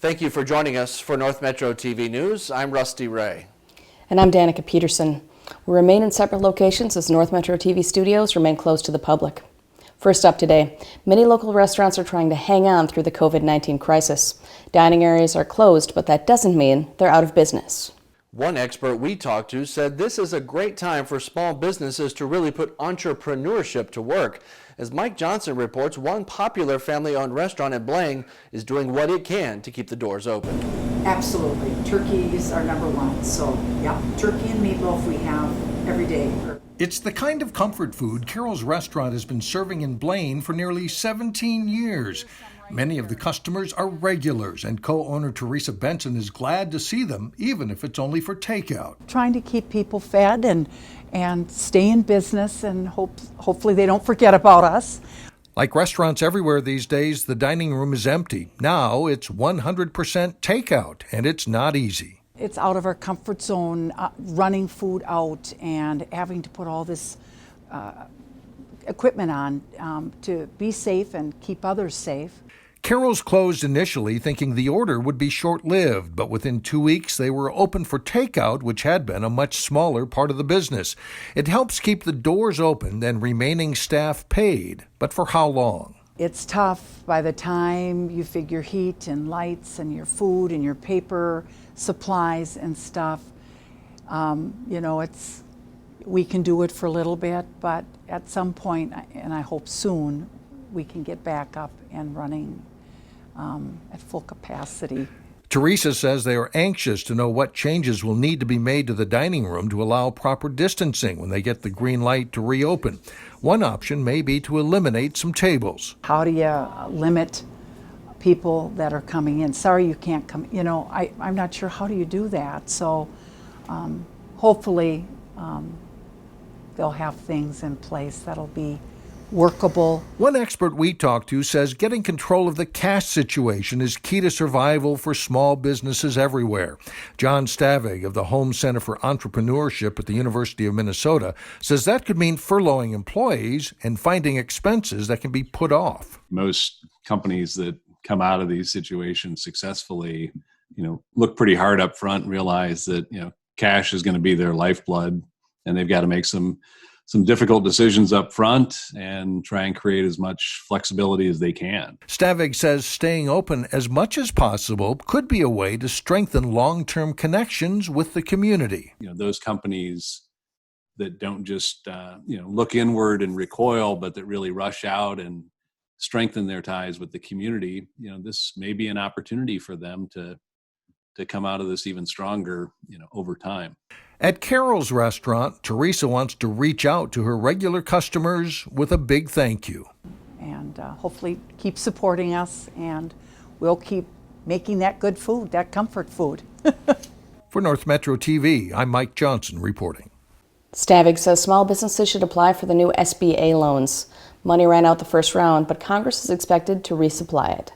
Thank you for joining us for North Metro TV News. I'm Rusty Ray. And I'm Danica Peterson. We remain in separate locations as North Metro TV studios remain closed to the public. First up today, many local restaurants are trying to hang on through the COVID-19 crisis. Dining areas are closed, but that doesn't mean they're out of business. One expert we talked to said this is a great time for small businesses to really put entrepreneurship to work. As Mike Johnson reports, one popular family-owned restaurant in Blaine is doing what it can to keep the doors open. Absolutely. Turkey is our number one. So, yeah, turkey and meatloaf we have every day. It's the kind of comfort food Carol's Restaurant has been serving in Blaine for nearly 17 years. Many of the customers are regulars, and co-owner Teresa Benson is glad to see them, even if it's only for takeout. Trying to keep people fed and stay in business, and hopefully they don't forget about us. Like restaurants everywhere these days, the dining room is empty. Now it's 100% takeout, and it's not easy. It's out of our comfort zone, running food out and having to put all this equipment on to be safe and keep others safe. Carol's closed initially thinking the order would be short-lived, but within 2 weeks they were open for takeout, which had been a much smaller part of the business. It helps keep the doors open and remaining staff paid, but for how long? It's tough by the time you figure heat and lights and your food and your paper supplies and stuff. We can do it for a little bit, but at some point, and I hope soon, we can get back up and running at full capacity. Teresa says they are anxious to know what changes will need to be made to the dining room to allow proper distancing when they get the green light to reopen. One option may be to eliminate some tables. How do you limit people that are coming in? Sorry you can't come. I'm not sure how do you do that. So hopefully they'll have things in place that'll be workable. One expert we talked to says getting control of the cash situation is key to survival for small businesses everywhere. John Stavig of the Home Center for Entrepreneurship at the University of Minnesota says that could mean furloughing employees and finding expenses that can be put off. Most companies that come out of these situations successfully, look pretty hard up front and realize that, cash is going to be their lifeblood, and they've got to make some difficult decisions up front and try and create as much flexibility as they can. Stavig says staying open as much as possible could be a way to strengthen long-term connections with the community. Those companies that don't just, look inward and recoil, but that really rush out and strengthen their ties with the community, this may be an opportunity for them to come out of this even stronger, over time. At Carol's Restaurant, Teresa wants to reach out to her regular customers with a big thank you. And hopefully keep supporting us, and we'll keep making that good food, that comfort food. For North Metro TV, I'm Mike Johnson reporting. Stavig says small businesses should apply for the new SBA loans. Money ran out the first round, but Congress is expected to resupply it.